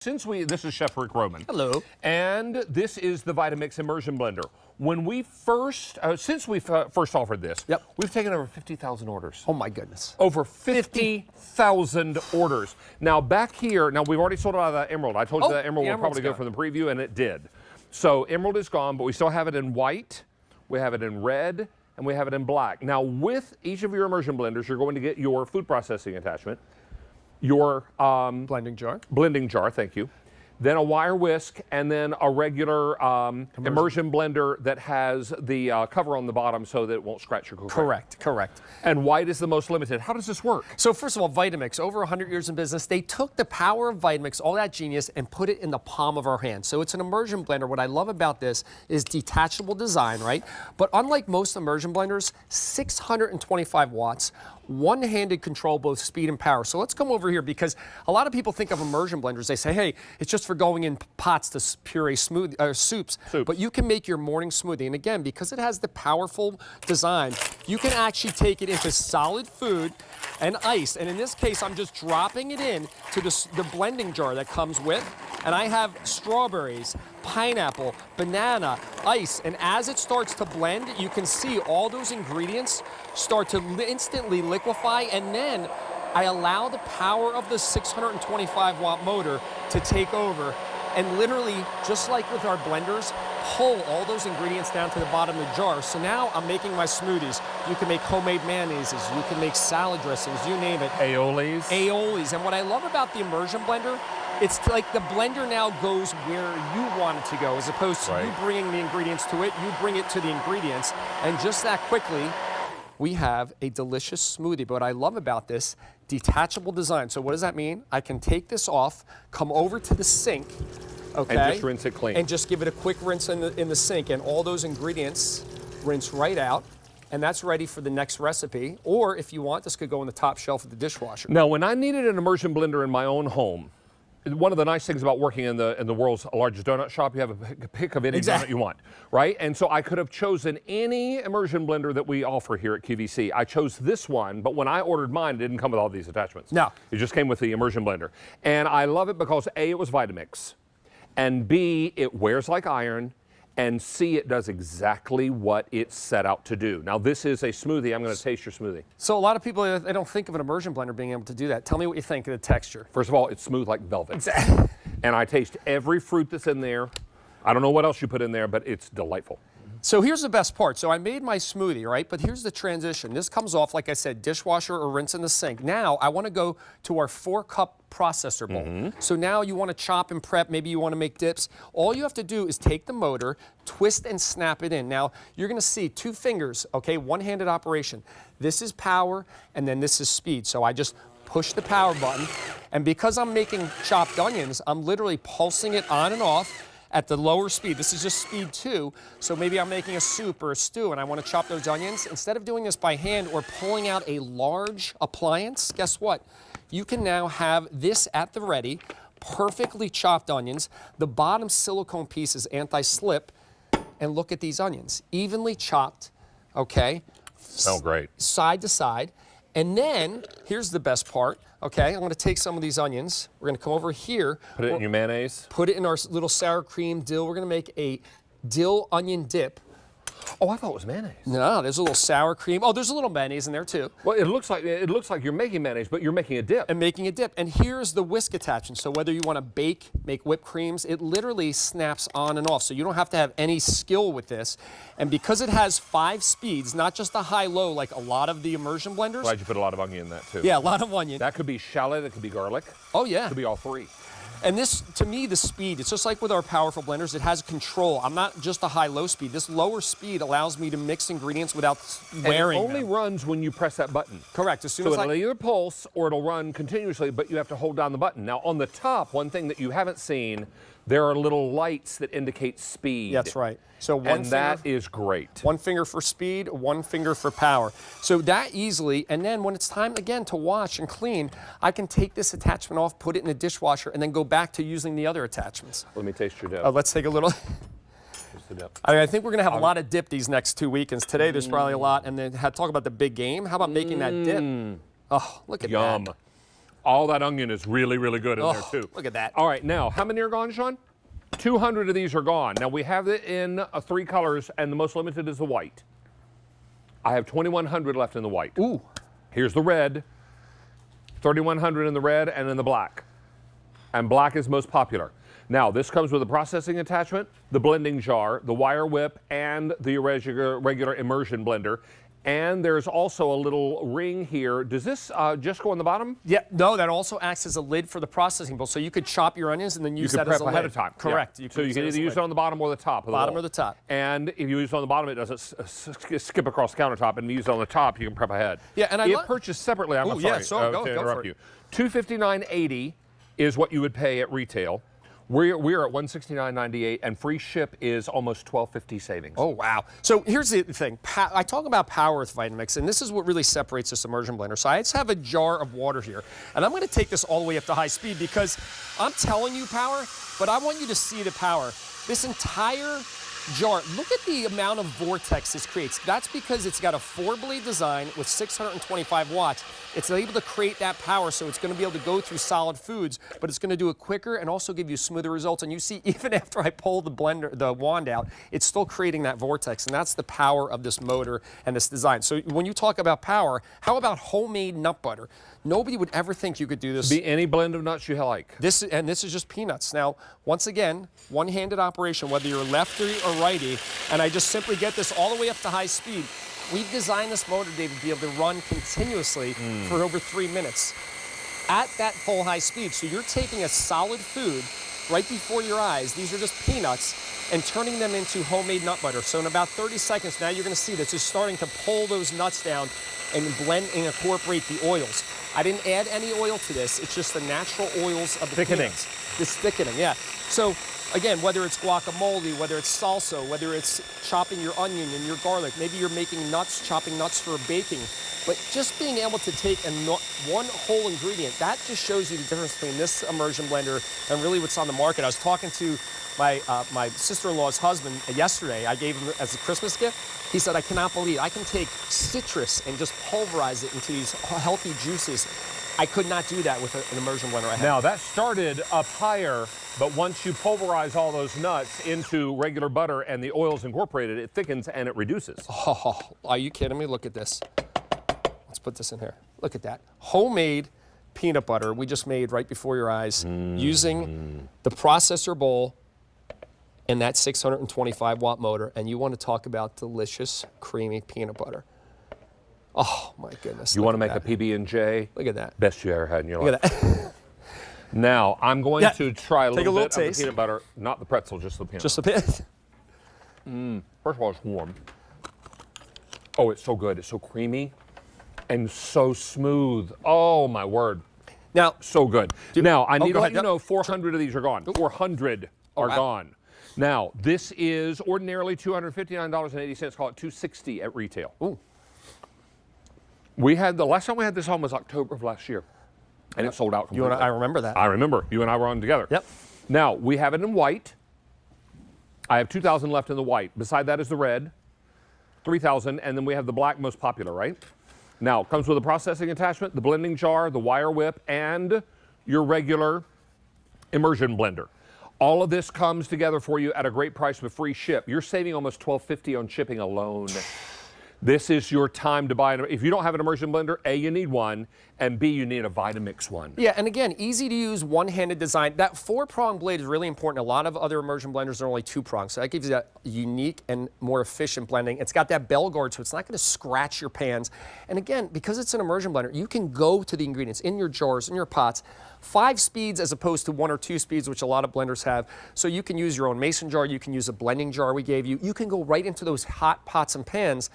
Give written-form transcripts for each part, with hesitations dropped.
This is Chef Rick Roman. Hello. And this is the Vitamix Immersion Blender. When we first, since we first offered this, we've taken over 50,000 orders. Oh my goodness. Over 50,000 orders. Now back here, we've already sold out of that emerald. I told you that emerald will probably go for the preview, and it did. So emerald is gone, but we still have it in white, we have it in red, and we have it in black. Now with each of your immersion blenders, you're going to get your food processing attachment, your blending jar, thank you. Then a wire whisk, and then a regular immersion blender that has the cover on the bottom so that it won't scratch your cookware. Correct. And white is the most limited. How does this work? So first of all, Vitamix, over 100 years in business, they took the power of Vitamix, all that genius, and put it in the palm of our hand. So it's an immersion blender. What I love about this is detachable design, right? But unlike most immersion blenders, 625 watts, one-handed control, both speed and power. So let's come over here, because a lot of people think of immersion blenders. They say, hey, it's just for going in pots to puree soups. But you can make your morning smoothie. And again, because it has the powerful design, you can actually take it into solid food and ice. And in this case, I'm just dropping it in to the blending jar that comes with. And I have strawberries, pineapple, banana, ice. And as it starts to blend, you can see all those ingredients start to instantly liquefy. And then I allow the power of the 625 watt motor to take over and literally, just like with our blenders, pull all those ingredients down to the bottom of the jar. So now I'm making my smoothies. You can make homemade mayonnaises, you can make salad dressings, you name it. Aiolis. And what I love about the immersion blender, it's like the blender now goes where you want it to go, as opposed to you bringing the ingredients to it, you bring it to the ingredients, and just that quickly, we have a delicious smoothie. But what I love about this, detachable design. So what does that mean? I can take this off, come over to the sink, okay? And just rinse it clean. And just give it a quick rinse in the sink, and all those ingredients rinse right out, and that's ready for the next recipe. Or if you want, this could go on the top shelf of the dishwasher. Now, when I needed an immersion blender in my own home, one of the nice things about working in the world's largest donut shop, you have a pick of any donut you want, right? And so I could have chosen any immersion blender that we offer here at QVC. I chose this one, but when I ordered mine, it didn't come with all these attachments. No. It just came with the immersion blender. And I love it because A, it was Vitamix, and B, it wears like iron, and C, it does exactly what it's set out to do. Now, this is a smoothie. I'm going to taste your smoothie. So a lot of people, they don't think of an immersion blender being able to do that. Tell me what you think of the texture. First of all, it's smooth like velvet. Exactly. And I taste every fruit that's in there. I don't know what else you put in there, but it's delightful. So here's the best part. So I made my smoothie, right? But here's the transition. This comes off, like I said, dishwasher or rinse in the sink. Now I want to go to our 4-cup processor bowl. So now you want to chop and prep. Maybe you want to make dips. All you have to do is take the motor, twist and snap it in. Now you're going to see 2 fingers, okay? One-handed operation. This is power, and then this is speed. So I just push the power button, and because I'm making chopped onions, I'm literally pulsing it on and off at the lower speed. This is just speed 2, so maybe I'm making a soup or a stew and I want to chop those onions. Instead of doing this by hand or pulling out a large appliance, guess what? You can now have this at the ready, perfectly chopped onions. The bottom silicone piece is anti-slip, and look at these onions. Evenly chopped, okay? Smell great. Side to side. And then, here's the best part, okay? I'm gonna take some of these onions. We're gonna come over here. Put it in your mayonnaise. Put it in our little sour cream dill. We're gonna make a dill onion dip. Oh, I thought it was mayonnaise. No, there's a little sour cream. Oh, there's a little mayonnaise in there too. Well, it looks like you're making mayonnaise, but you're making a dip. And making a dip. And here's the whisk attachment. So whether you want to bake, make whipped creams, it literally snaps on and off. So you don't have to have any skill with this. And because it has 5 speeds, not just a high-low like a lot of the immersion blenders. Glad you put a lot of onion in that too. Yeah, a lot of onion. That could be shallot, it could be garlic. Oh yeah. It could be all 3. And this, to me, the speed, it's just like with our powerful blenders, it has control. I'm not just a high-low speed. This lower speed allows me to mix ingredients without wearing them. And it only runs when you press that button. Correct. As soon as it'll either pulse or it'll run continuously, but you have to hold down the button. Now, on the top, one thing that you haven't seen, there are little lights that indicate speed. That's right. So that is great. 1 finger for speed, 1 finger for power. So that easily, and then when it's time again to wash and clean, I can take this attachment off, put it in the dishwasher, and then go back to using the other attachments. Let me taste your dip. Let's take a little. I think we're going to have a lot of dip these next 2 weekends. Today there's probably a lot, and then talk about the big game. How about making that dip? Oh, look at that. Yum. All that onion is really, really good in there too. Look at that. All right, now, how many are gone, Sean? 200 of these are gone. Now, we have it in 3 colors, and the most limited is the white. I have 2,100 left in the white. Ooh. Here's the red, 3,100 in the red and in the black. And black is most popular. Now, this comes with a processing attachment, the blending jar, the wire whip, and the regular immersion blender. And there's also a little ring here. Does this just go on the bottom? Yeah, no, that also acts as a lid for the processing bowl. So you could chop your onions and then use that as a lid. You can prep ahead of time. Correct. Yeah. So you can either use it on the bottom or the top. Bottom or the top. And if you use it on the bottom, it doesn't skip across the countertop. And if you use it on the top, you can prep ahead. Yeah, and if purchased separately, I'm sorry go to interrupt for you. $259.80 is what you would pay at retail. We're at $169.98, and free ship is almost $12.50 savings. Oh, wow. So here's the thing. I talk about power with Vitamix, and this is what really separates this immersion blender. So I just have a jar of water here, and I'm going to take this all the way up to high speed because I'm telling you power, but I want you to see the power. This entire jar, look at the amount of vortex this creates. That's because it's got a 4-blade design with 625 watts. It's able to create that power, so it's going to be able to go through solid foods, but it's going to do it quicker and also give you smoother results. And you see, even after I pull the wand out, it's still creating that vortex, and that's the power of this motor and this design. So when you talk about power, how about homemade nut butter? Nobody would ever think you could do this. Be any blend of nuts you like. This is just peanuts. Now, once again, one-handed operation, whether you're lefty or righty, and I just simply get this all the way up to high speed. We've designed this motor, David, to be able to run continuously for over 3 minutes at that full high speed. So you're taking a solid food right before your eyes. These are just peanuts, and turning them into homemade nut butter. So in about 30 seconds, now you're going to see this is starting to pull those nuts down and blend and incorporate the oils. I didn't add any oil to this. It's just the natural oils of the peanuts. This thickening, yeah. So again, whether it's guacamole, whether it's salsa, whether it's chopping your onion and your garlic, maybe you're making nuts, chopping nuts for baking, but just being able to take one whole ingredient, that just shows you the difference between this immersion blender and really what's on the market. I was talking to my sister-in-law's husband yesterday. I gave him as a Christmas gift. He said, I cannot believe I can take citrus and just pulverize it into these healthy juices. I could not do that with an immersion blender I have. Now, that started up higher, but once you pulverize all those nuts into regular butter and the oil's incorporated, it thickens and it reduces. Oh, are you kidding me? Look at this. Let's put this in here. Look at that. Homemade peanut butter we just made right before your eyes using the processor bowl and that 625-watt motor. And you want to talk about delicious, creamy peanut butter. Oh, my goodness. You want to make a PB&J? Look at that. Best you ever had in your life. Look at that. Now, I'm going to try a little bit taste of the peanut butter. Not the pretzel, just the peanut. Just a bit. First of all, it's warm. Oh, it's so good. It's so creamy and so smooth. Oh, my word. Now, so good. Now, I need to let you know 400 of these are gone. 400 are gone. Now, this is ordinarily $259.80. Call it $260 at retail. Ooh. We had the last time we had this on was October of last year, and it sold out completely. I remember that. I remember. You and I were on together. Yep. Now, we have it in white. I have 2,000 left in the white. Beside that is the red, 3,000, and then we have the black, most popular, right? Now, it comes with a processing attachment, the blending jar, the wire whip, and your regular immersion blender. All of this comes together for you at a great price with free ship. You're saving almost $12.50 on shipping alone. This is your time to buy it. If you don't have an immersion blender, A, you need one, and B, you need a Vitamix one. Yeah, and again, easy to use, one-handed design. That 4-prong blade is really important. A lot of other immersion blenders are only 2-prong, so that gives you that unique and more efficient blending. It's got that bell guard, so it's not going to scratch your pans. And again, because it's an immersion blender, you can go to the ingredients in your jars, in your pots, 5 speeds as opposed to 1 or 2 speeds, which a lot of blenders have. So you can use your own mason jar, you can use a blending jar we gave you. You can go right into those hot pots and pans,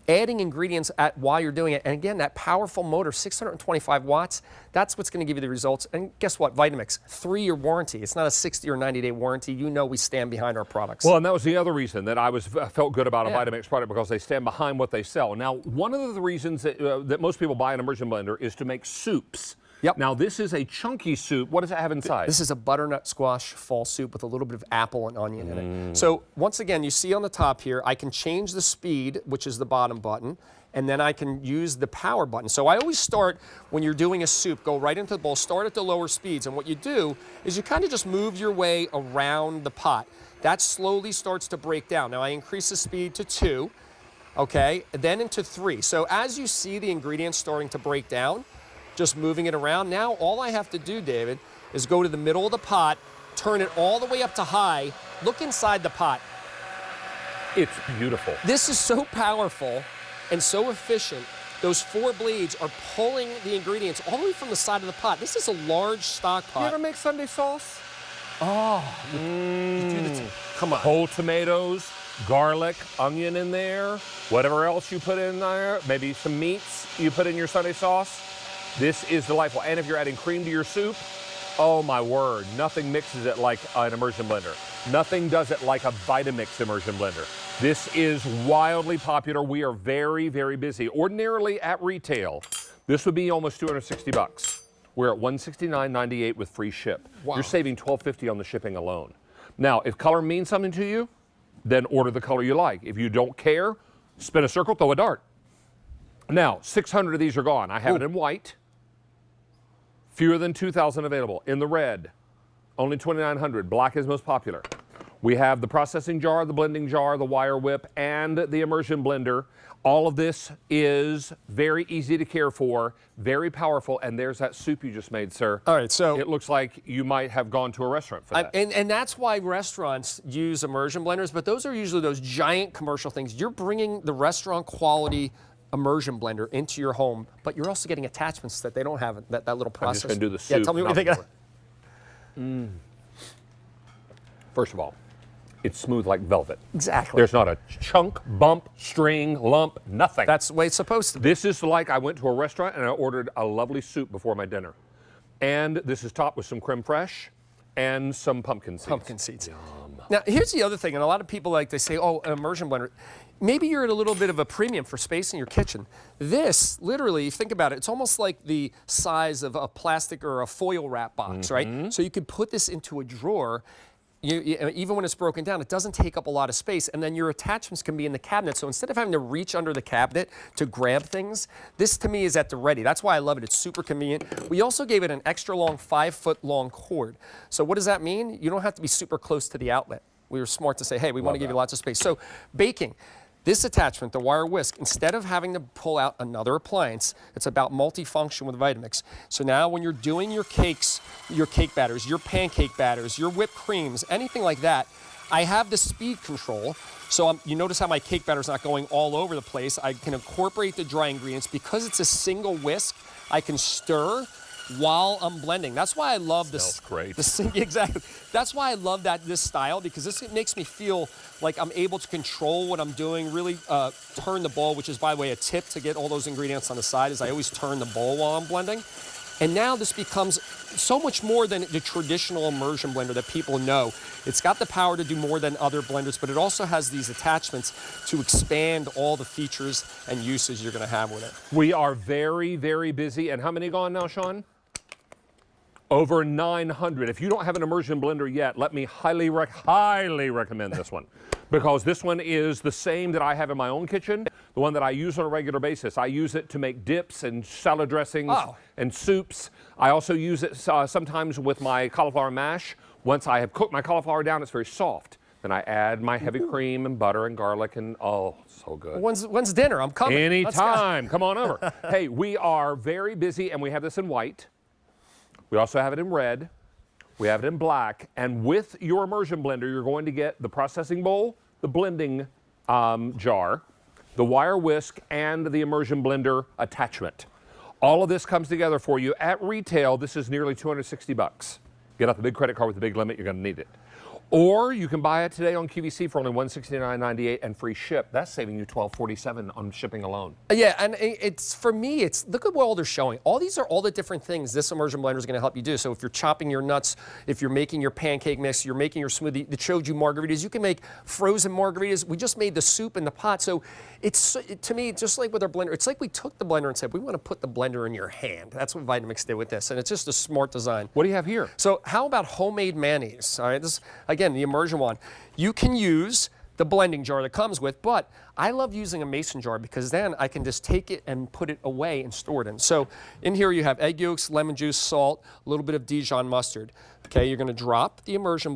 adding ingredients while you're doing it. And again, that powerful motor, 625 watts, that's what's going to give you the results. And guess what? Vitamix, 3-year warranty. It's not a 60 or 90-day warranty. You know we stand behind our products. Well, and that was the other reason that I felt good about a Vitamix product, because they stand behind what they sell. Now, one of the reasons that most people buy an immersion blender is to make soups. Yep. Now, this is a chunky soup. What does it have inside? This is a butternut squash fall soup with a little bit of apple and onion in it. So once again, you see on the top here, I can change the speed, which is the bottom button, and then I can use the power button. So I always start, when you're doing a soup, go right into the bowl, start at the lower speeds, and what you do is you kind of just move your way around the pot. That slowly starts to break down. Now I increase the speed to 2, okay, then into 3. So as you see the ingredients starting to break down, just moving it around, now all I have to do, David, is go to the middle of the pot, turn it all the way up to high, look inside the pot. It's beautiful. This is so powerful and so efficient. Those 4 blades are pulling the ingredients all the way from the side of the pot. This is a large stock pot. You ever make Sunday sauce? Oh, come on. Whole tomatoes, garlic, onion in there, whatever else you put in there, maybe some meats you put in your Sunday sauce. This is delightful. And if you're adding cream to your soup, oh my word, nothing mixes it like an immersion blender. Nothing does it like a Vitamix immersion blender. This is wildly popular. We are very, very busy. Ordinarily at retail, this would be almost 260 bucks. We're at $169.98 with free ship. Wow. You're saving $12.50 on the shipping alone. Now, if color means something to you, then order the color you like. If you don't care, spin a circle, throw a dart. Now, 600 of these are gone. I have it in white. Fewer than 2,000 available. In the red, only 2,900. Black is most popular. We have the processing jar, the blending jar, the wire whip, and the immersion blender. All of this is very easy to care for, very powerful, and there's that soup you just made, sir. All right, so it looks like you might have gone to a restaurant for that. And that's why restaurants use immersion blenders, but those are usually those giant commercial things. You're bringing the restaurant quality immersion blender into your home, but you're also getting attachments that they don't have, that little process. I'm just going to do the soup. Yeah, tell me what you think of that. First of all, it's smooth like velvet. Exactly. There's not a chunk, bump, string, lump, nothing. That's the way it's supposed to be. This is like I went to a restaurant and I ordered a lovely soup before my dinner. And this is topped with some creme fraiche and some pumpkin seeds. Pumpkin seeds. Yum. Now, here's the other thing, and a lot of people they say, oh, an immersion blender. Maybe you're at a little bit of a premium for space in your kitchen. This, literally, think about it, it's almost like the size of a plastic or a foil wrap box, right? So you could put this into a drawer. Even when it's broken down, it doesn't take up a lot of space, and then your attachments can be in the cabinet. So instead of having to reach under the cabinet to grab things, this to me is at the ready. That's why I love it. It's super convenient. We also gave it an extra long 5-foot long cord. So what does that mean? You don't have to be super close to the outlet. We were smart to say, hey, we want to give you lots of space. So baking. This attachment, the wire whisk, instead of having to pull out another appliance, it's about multifunction with Vitamix. So now when you're doing your cakes, your cake batters, your pancake batters, your whipped creams, anything like that, I have the speed control. So you notice how my cake batter's not going all over the place. I can incorporate the dry ingredients. Because it's a single whisk, I can stir while I'm blending. That's why I love this. Smells great. Exactly. That's why I love this style, because it makes me feel like I'm able to control what I'm doing, really turn the bowl, which is, by the way, a tip to get all those ingredients on the side, is I always turn the bowl while I'm blending. And now this becomes so much more than the traditional immersion blender that people know. It's got the power to do more than other blenders, but it also has these attachments to expand all the features and uses you're going to have with it. We are very, very busy. And how many gone now, Sean? Over 900. If you don't have an immersion blender yet, let me highly recommend this one, because this one is the same that I have in my own kitchen, the one that I use on a regular basis. I use it to make dips and salad dressings and soups. I also use it sometimes with my cauliflower mash. Once I have cooked my cauliflower down, it's very soft. Then I add my heavy cream and butter and garlic, and oh, so good. When's dinner? I'm coming. Anytime. Come on over. Hey, we are very busy, and we have this in white. We also have it in red. We have it in black. And with your immersion blender, you're going to get the processing bowl, the blending jar, the wire whisk, and the immersion blender attachment. All of this comes together for you. At retail, this is nearly 260 bucks. Get out the big credit card with the big limit, you're going to need it. Or you can buy it today on QVC for only $169.98 and free ship. That's saving you $12.47 on shipping alone. Yeah, and for me, look at what all they're showing. All these are all the different things this immersion blender is going to help you do. So if you're chopping your nuts, if you're making your pancake mix, you're making your smoothie, it showed you margaritas. You can make frozen margaritas. We just made the soup in the pot. So to me, just like with our blender, it's like we took the blender and said, we want to put the blender in your hand. That's what Vitamix did with this, and it's just a smart design. What do you have here? So how about homemade mayonnaise? All right, this again, the immersion one. You can use the blending jar that comes with, but I love using a mason jar because then I can just take it and put it away and store it in. So in here you have egg yolks, lemon juice, salt, a little bit of Dijon mustard. Okay, you're going to drop the immersion